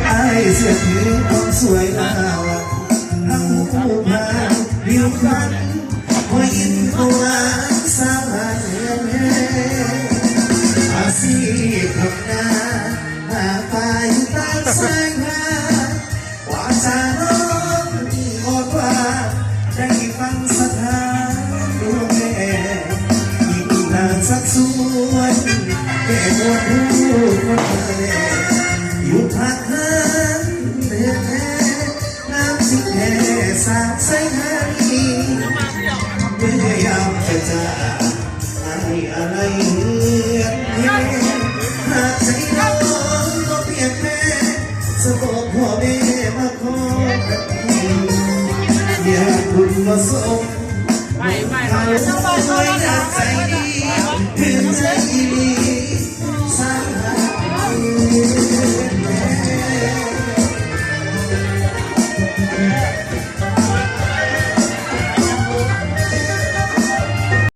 ไอ้เสียถือความสวยลาวทั้งหูพาผิวพรรณหัวอินตัวสาวอาชีพทำนาหาปลาอยู่ใต้แสงหาวาจาน้องอดว่าได้ฟังสถานดวงแม่ยิ่งนานสักส่วนแก่ปวดหูคนแม่อยู่พักนั้นเดือดแท้น้ำสิแท้สาบใส่หาดีเมื่อยามจะจากอะไรเหือดแห้หากใจน้องก็เพียงแม่สะบอกพ่อแม่มาขอกับพี่อยากคุณมาส่งเขาไว้ดังใจดีถึงใจดี